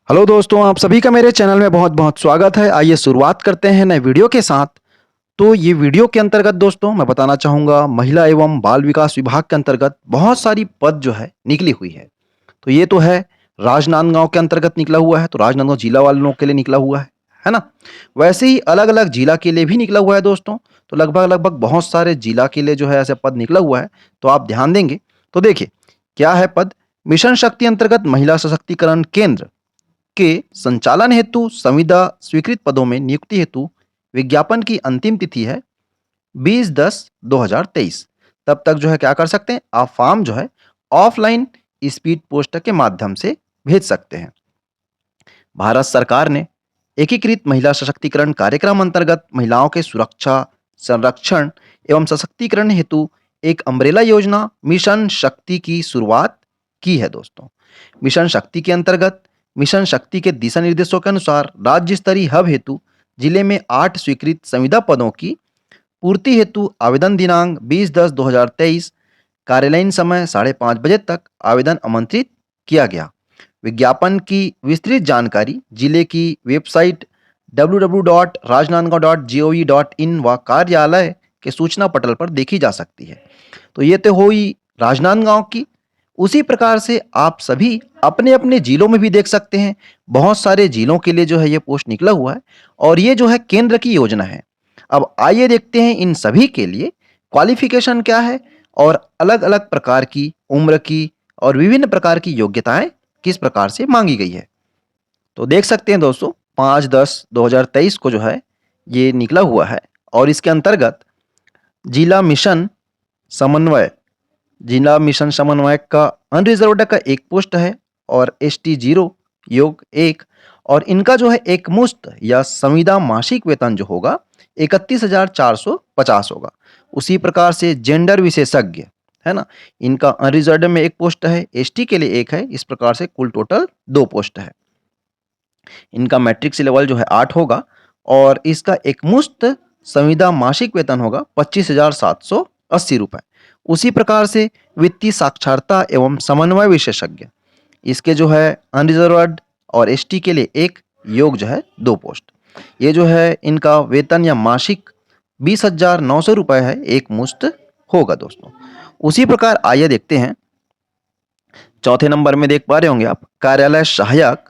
Hello दोस्तों, आप सभी का मेरे चैनल में बहुत बहुत स्वागत है। आइए शुरुआत करते हैं नए वीडियो के साथ। तो ये वीडियो के अंतर्गत दोस्तों मैं बताना चाहूँगा, महिला एवं बाल विकास विभाग के अंतर्गत बहुत सारी पद जो है निकली हुई है। तो ये तो है राजनांदगांव के अंतर्गत निकला हुआ है, तो राजनांदगांव जिला वालों के लिए निकला हुआ है ना? वैसे ही अलग-अलग जिला के लिए भी निकला हुआ है दोस्तों। तो लगभग-लगभग बहुत सारे जिला के लिए जो है ऐसे पद निकला हुआ है, तो आप ध्यान देंगे। तो देखिए, क्या है पद? मिशन शक्ति अंतर्गत महिला सशक्तिकरण केंद्र के संचालन हेतु संविदा स्वीकृत पदों में नियुक्ति हेतु विज्ञापन की अंतिम तिथि है 20/10/2023। तब तक जो है क्या कर सकते हैं आप, फॉर्म जो है ऑफलाइन स्पीड पोस्ट के माध्यम से भेज सकते हैं। भारत सरकार ने एकीकृत महिला सशक्तिकरण कार्यक्रम अंतर्गत महिलाओं के सुरक्षा, संरक्षण एवं सशक्तिकरण हेतु एक अम्ब्रेला योजना मिशन शक्ति की शुरुआत की है दोस्तों। मिशन शक्ति के अंतर्गत मिशन शक्ति के दिशा निर्देशों के अनुसार राज्य स्तरीय हब हेतु जिले में 8 स्वीकृत संविदा पदों की पूर्ति हेतु आवेदन दिनांक 20/10/2023, कार्यालयीन समय 5:30 बजे तक आवेदन आमंत्रित किया गया। विज्ञापन की विस्तृत जानकारी जिले की वेबसाइट www.rajnandgaon.gov.in व कार्यालय के सूचना पटल पर देखी जा सकती है। तो ये तो हुई राजनांदगांव की। उसी प्रकार से आप सभी अपने-अपने जिलों में भी देख सकते हैं। बहुत सारे जिलों के लिए जो है ये पोस्ट निकला हुआ है और ये जो है केंद्र की योजना है। अब आइए देखते हैं इन सभी के लिए क्वालिफ़िकेशन क्या है और अलग-अलग प्रकार की उम्र की और विभिन्न प्रकार की योग्यताएँ किस प्रकार से माँगी गई है। तो देख सकते हैं दोस्तों 5/10/2023 को जो है ये निकला हुआ है और इसके अंतर्गत जिला मिशन समन्वय जिला मिशन समन्वयक का अनरिजर्व्ड का एक पोस्ट है और एसटी 0 योग 1 और इनका जो है एक मुश्त या संविदा मासिक वेतन जो होगा 31,450 होगा। उसी प्रकार से जेंडर विशेषज्ञ है ना, इनका अनरिजर्व्ड में एक पोस्ट है, एसटी के लिए एक है। इस प्रकार से कुल टोटल 2 पोस्ट है। इनका मैट्रिक से लेवल जो है 8 होगा और इसका एक मुश्त संविदा मासिक वेतन होगा 25,780 रुपए। उसी प्रकार से वित्तीय साक्षरता एवं समन्वय विशेषज्ञ, इसके जो है अनरिजर्व्ड और एसटी के लिए एक, योग जो है 2 पोस्ट। ये जो है इनका वेतन या मासिक 20,900 रुपए है, एक मुश्त होगा दोस्तों। उसी प्रकार आइए देखते हैं चौथे नंबर में देख पा रहे होंगे आप कार्यालय सहायक,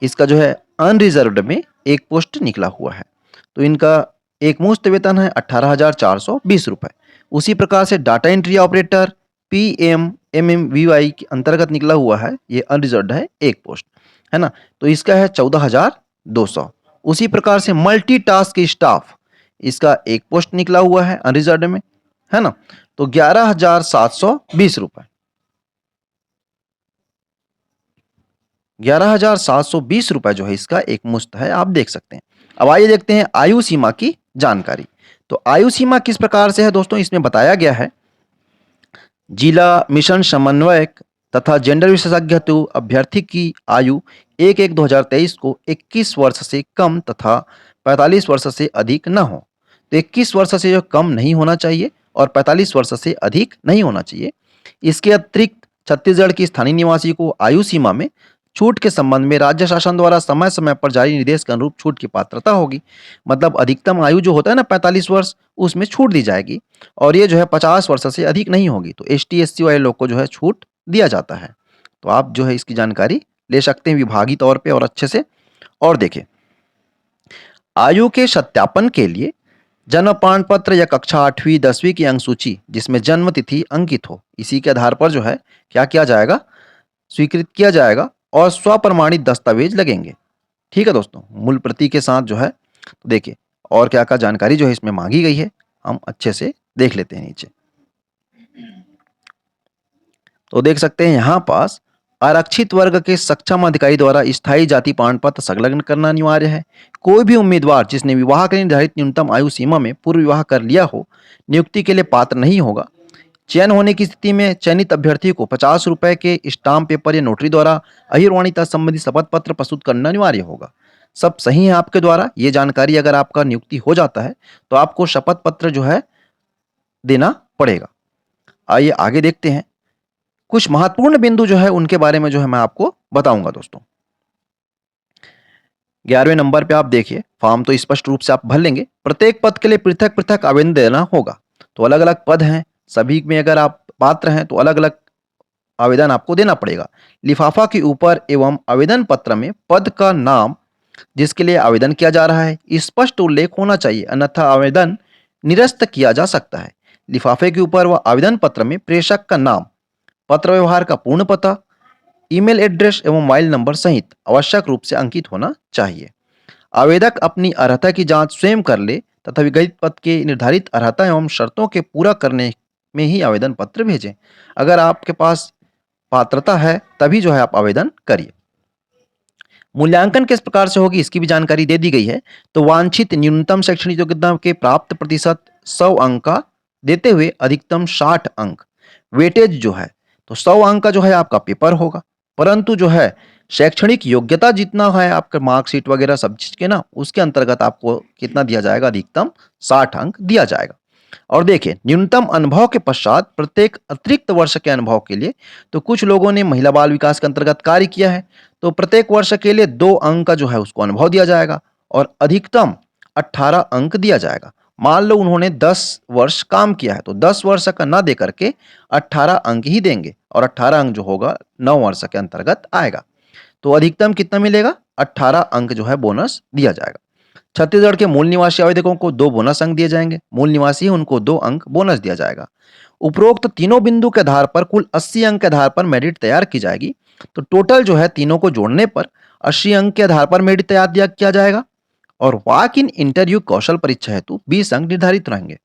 इसका जो है अनरिजर्व्ड में एक पोस्ट निकला हुआ है। तो इनका एक मुश्त वेतन है 18,420 रुपए। उसी प्रकार से डाटा एंट्री ऑपरेटर PMMMVY के अंतर्गत निकला हुआ है, ये अनरिजर्व्ड है एक पोस्ट, है ना? तो इसका है 14,200। उसी प्रकार से मल्टीटास्क स्टाफ, इसका एक पोस्ट निकला हुआ है अनरिजर्व्ड में, है ना? तो 11,720 रुपए। 11,720 रुपए जो है इसका एक मुश्त है, आप देख सकते हैं। अब आइए देखते हैं आयु सीमा की जानकारी। तो आयु सीमा किस प्रकार से है दोस्तों, इसमें बताया गया है जिला मिशन समन्वयक तथा जेंडर विशेषज्ञ हेतु अभ्यर्थी की आयु 1/1/2023 को 21 वर्ष से कम तथा 45 वर्ष से अधिक न हो। तो 21 वर्ष से जो कम नहीं होना चाहिए और 45 वर्ष से अधिक नहीं होना चाहिए। इसके अतिरिक्त छत्तीसगढ़ की स्थानीय निवासी को आयु सीमा में छूट के संबंध में राज्य शासन द्वारा समय समय पर जारी निर्देश के अनुरूप छूट की पात्रता होगी। मतलब अधिकतम आयु जो होता है ना 45 वर्ष, उसमें छूट दी जाएगी और ये जो है 50 वर्ष से अधिक नहीं होगी। तो एसटी एससी वाले लोग को जो है छूट दिया जाता है। तो आप जो है इसकी जानकारी ले सकते हैं विभागीय तौर पे और अच्छे से। और देखें, आयु के सत्यापन के लिए जन्म प्रमाण पत्र या कक्षा 8वीं 10वीं की अंक सूची जिसमें जन्म तिथि अंकित हो, इसी के आधार पर जो है क्या किया जाएगा, स्वीकृत किया जाएगा और स्वप्रमाणित दस्तावेज लगेंगे। ठीक है दोस्तों, मूल प्रति के साथ जो है। तो देखिए और क्या क्या जानकारी जो है इसमें मांगी गई है, हम अच्छे से देख लेते हैं नीचे। तो देख सकते हैं यहाँ पास आरक्षित वर्ग के सक्षम अधिकारी द्वारा स्थायी जाति प्रमाण पत्र संलग्न करना अनिवार्य है। कोई भी उम्मीदवार जिसने विवाह के निर्धारित न्यूनतम आयु सीमा में पूर्व विवाह कर लिया हो, नियुक्ति के लिए पात्र नहीं होगा। चयन होने की स्थिति में चयनित अभ्यर्थी को 50 रुपए के स्टाम्प पेपर या नोटरी द्वारा अहिर्वाणिता संबंधी शपथ पत्र प्रस्तुत करना अनिवार्य होगा। सब सही है आपके द्वारा। ये जानकारी अगर आपका नियुक्ति हो जाता है तो आपको शपथ पत्र जो है देना पड़ेगा। आइए आगे देखते हैं, कुछ महत्वपूर्ण बिंदु जो है उनके बारे में जो है मैं आपको बताऊंगा दोस्तों। 11वें नंबर पे आप देखिए, फॉर्म तो स्पष्ट रूप से आप भर लेंगे। प्रत्येक पद के लिए पृथक-पृथक आवेदन देना होगा। तो अलग-अलग पद हैं, सभी में अगर आप पात्र हैं तो अलग-अलग आवेदन आपको देना पड़ेगा। लिफाफा के ऊपर एवं आवेदन पत्र में पद का नाम जिसके लिए आवेदन किया जा रहा है स्पष्ट उल्लेख होना चाहिए, अन्यथा आवेदन निरस्त किया जा सकता है। लिफाफे के ऊपर व आवेदन पत्र में प्रेषक का नाम, पत्र व्यवहार का पूर्ण पता, ईमेल एड्रेस एवं मोबाइल नंबर सहित आवश्यक रूप से अंकित होना चाहिए। आवेदक अपनी अर्हता की जांच स्वयं कर ले तथा विगलित पद के निर्धारित अर्हता एवं शर्तों के पूरा करने में ही आवेदन पत्र भेजें। अगर आपके पास पात्रता है तभी जो है आप आवेदन करिए। मूल्यांकन किस प्रकार से होगी इसकी भी जानकारी दे दी गई है। तो वांछित न्यूनतम शैक्षणिक योग्यता के प्राप्त प्रतिशत 100 अंक का देते हुए अधिकतम 60 अंक वेटेज जो है, तो 100 अंक का जो है आपका पेपर होगा, परंतु जो है शैक्षणिक योग्यता जितना है आपका मार्कशीट वगैरह सब चीज के ना, उसके अंतर्गत आपको कितना दिया जाएगा, अधिकतम 60 अंक दिया जाएगा। और देखिए न्यूनतम अनुभव के पश्चात प्रत्येक अतिरिक्त वर्ष के अनुभव के लिए, तो कुछ लोगों ने महिला बाल विकास के अंतर्गत कार्य किया है, तो प्रत्येक वर्ष के लिए 2 अंक का जो है उसको अनुभव दिया जाएगा और अधिकतम 18 अंक दिया जाएगा। मान लो उन्होंने 10 वर्ष काम किया है तो 10 वर्ष का ना दे करके 18 अंक ही देंगे और 18 अंक जो होगा 9 वर्ष के अंतर्गत आएगा। तो अधिकतम कितना मिलेगा, 18 अंक जो है बोनस दिया जाएगा। छत्तीसगढ़ के मूल निवासी आवेदकों को 2 बोनस अंक दिए जाएंगे, मूल निवासी हैं उनको 2 अंक बोनस दिया जाएगा। उपरोक्त तीनों बिंदु के आधार पर कुल 80 अंक के आधार पर मेरिट तैयार की जाएगी। तो टोटल जो है तीनों को जोड़ने पर 80 अंक के आधार पर मेरिट तैयार किया जाएगा और वॉक इन इंटरव्यू कौशल परीक्षा हेतु 20 अंक निर्धारित रहेंगे।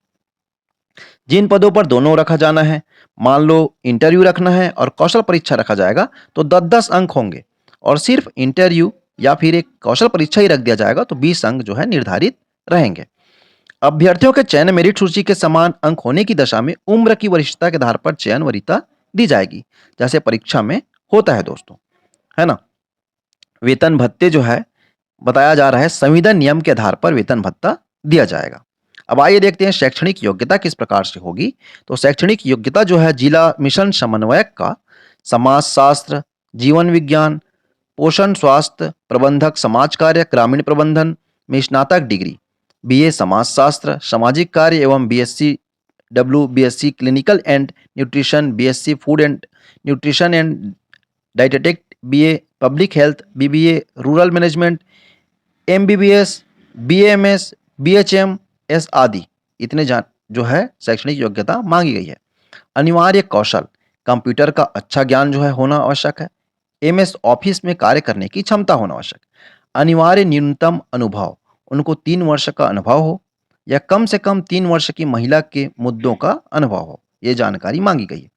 जिन पदों पर दोनों रखा जाना है, मान लो इंटरव्यू रखना है और कौशल परीक्षा रखा जाएगा, तो 10-10 अंक होंगे और सिर्फ इंटरव्यू या फिर एक कौशल परीक्षा ही रख दिया जाएगा तो 20 अंक जो है निर्धारित रहेंगे। अभ्यर्थियों के चयन मेरिट सूची के समान अंक होने की दशा में उम्र की वरिष्ठता के आधार पर चयन वरीयता दी जाएगी, जैसे परीक्षा में होता है दोस्तों, है ना। वेतन भत्ते जो है बताया जा रहा है संविदा नियम के आधार पर वेतन भत्ता दिया जाएगा। अब आइए देखते हैं शैक्षणिक योग्यता किस प्रकार से होगी। तो शैक्षणिक योग्यता जो है जिला मिशन समन्वयक का समाज शास्त्र, जीवन विज्ञान, पोषण स्वास्थ्य प्रबंधक समाज कार्य ग्रामीण प्रबंधन में स्नातक डिग्री, बीए समाज शास्त्र सामाजिक कार्य एवं BSc BSc clinical and nutrition, BSc food and nutrition and dietetic, BA public health, BBA rural management, MBBS, BMS, BHMS आदि इतने जो है शैक्षणिक योग्यता मांगी गई है। अनिवार्य कौशल कंप्यूटर का अच्छा ज्ञान जो है होना आवश्यक है। एमएस ऑफिस में कार्य करने की क्षमता होना आवश्यक। अनिवार्य न्यूनतम अनुभव, उनको 3 वर्ष का अनुभव हो या कम से कम 3 वर्ष की महिला के मुद्दों का अनुभव हो, ये जानकारी मांगी गई है।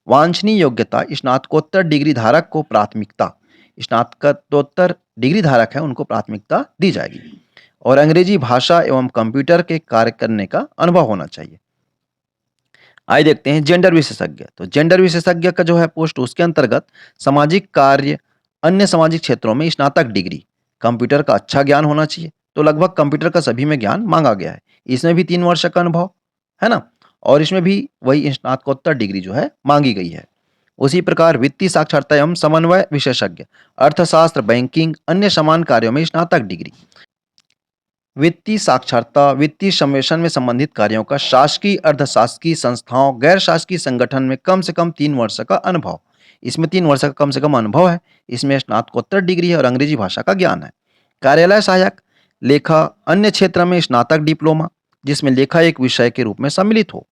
वांछनीय योग्यता स्नातकोत्तर डिग्री धारक को प्राथमिकता, स्नातकोत्तर डिग्री धारक है उनको प्राथमिकता दी जाएगी और अंग्रेजी भाषा एवं कंप्यूटर के कार्य करने का अनुभव होना चाहिए। आइए देखते हैं जेंडर विशेषज्ञ। तो जेंडर विशेषज्ञ का जो है पोस्ट उसके अंतर्गत सामाजिक कार्य अन्य सामाजिक क्षेत्रों में स्नातक डिग्री, कंप्यूटर का अच्छा ज्ञान होना चाहिए। तो लगभग कंप्यूटर का सभी में ज्ञान मांगा गया है, इसमें भी 3 वर्ष का अनुभव है ना, और इसमें भी वही स्नातकोत्तर डिग्री जो है मांगी गई है। उसी प्रकार वित्तीय साक्षरता एवं समन्वय विशेषज्ञ, अर्थशास्त्र बैंकिंग अन्य समान कार्यों में स्नातक डिग्री। वित्तीय साक्षरता वित्तीय सम्मेलन में संबंधित कार्यों का शासकीय अर्धशासकीय संस्थाओं गैर शासकीय संगठन में कम से कम 3 वर्ष का अनुभव, इसमें 3 वर्ष का कम से कम अनुभव है, इसमें स्नातकोत्तर डिग्री है और अंग्रेजी भाषा का ज्ञान है। कार्यालय सहायक लेखा अन्य क्षेत्र में स्नातक डिप्लोमा जिसमें लेखा एक विषय के रूप में सम्मिलित हो,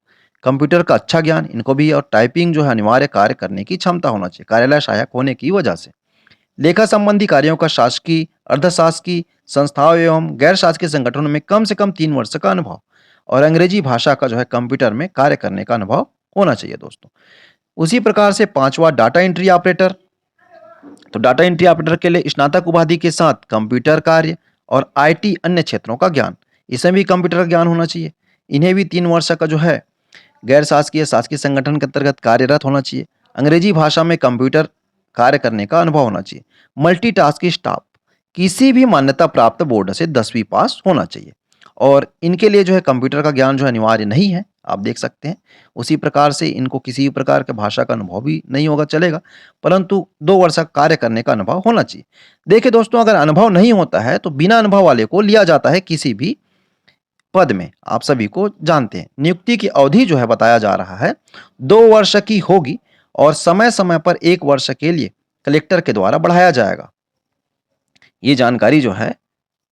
कंप्यूटर का अच्छा ज्ञान इनको भी और टाइपिंग जो है अनिवार्य कार्य करने की क्षमता होना चाहिए कार्यालय सहायक होने की वजह से। लेखा संबंधी कार्यों का शासकीय अर्धशासकीय संस्थाओं एवं गैर शासकीय संगठनों में कम से कम 3 वर्ष का अनुभव और अंग्रेजी भाषा का जो है कंप्यूटर में कार्य करने का अनुभव होना चाहिए दोस्तों। उसी प्रकार से 5वां डाटा एंट्री ऑपरेटर। तो डाटा एंट्री ऑपरेटर के लिए स्नातक उपाधि के साथ कंप्यूटर कार्य और आईटी अन्य क्षेत्रों का ज्ञान, इसमें भी कंप्यूटर का ज्ञान होना चाहिए। इन्हें भी 3 वर्ष का जो है गैर शासकीय शासकीय संगठन के अंतर्गत कार्यरत होना चाहिए। अंग्रेजी भाषा में कंप्यूटर कार्य करने का अनुभव होना चाहिए। मल्टीटास्किंग स्टाफ किसी भी मान्यता प्राप्त बोर्ड से 10वीं पास होना चाहिए और इनके लिए जो है कंप्यूटर का ज्ञान जो है अनिवार्य नहीं है, आप देख सकते हैं। उसी प्रकार से इनको किसी भी प्रकार के भाषा का अनुभव भी नहीं होगा चलेगा, परंतु 2 वर्ष का कार्य करने का अनुभव होना चाहिए। देखिए दोस्तों, अगर अनुभव नहीं होता है तो बिना अनुभव वाले को लिया जाता है किसी भी पद में, आप सभी को जानते हैं। नियुक्ति की अवधि जो है बताया जा रहा है 2 वर्ष की होगी और समय-समय पर 1 वर्ष के लिए कलेक्टर के द्वारा बढ़ाया जाएगा। ये जानकारी जो है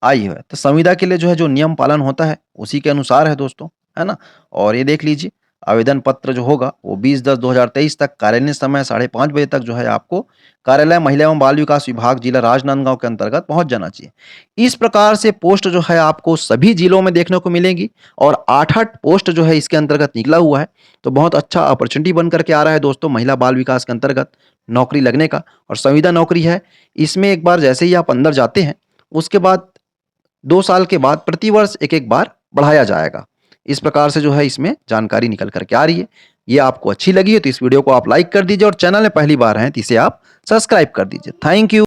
आई है। तो संविदा के लिए जो है जो नियम पालन होता है उसी के अनुसार है दोस्तों, है ना? और ये देख लीजिए, आवेदन पत्र जो होगा वो 20/10/2023 तक कार्यालयीन समय 5:30 बजे तक जो है आपको कार्यालय महिला एवं बाल विकास विभाग जिला राजनांदगांव के अंतर्गत पहुंच जाना चाहिए। इस प्रकार से पोस्ट जो है आपको सभी जिलों में देखने को मिलेंगी और 8-8 पोस्ट जो है इसके अंतर्गत निकला हुआ है। तो बहुत अच्छा अपॉर्चुनिटी बन करके आ रहा है दोस्तों महिला बाल विकास के अंतर्गत नौकरी लगने का। और संविदा नौकरी है, इसमें एक बार जैसे ही आप अंदर जाते हैं उसके बाद 2 साल के बाद प्रति वर्ष एक-एक बार बढ़ाया जाएगा। इस प्रकार से जो है इसमें जानकारी निकल कर के आ रही है। ये आपको अच्छी लगी है तो इस वीडियो को आप लाइक कर दीजिए और चैनल में पहली बार हैं तो इसे आप सब्सक्राइब कर दीजिए। Thank you.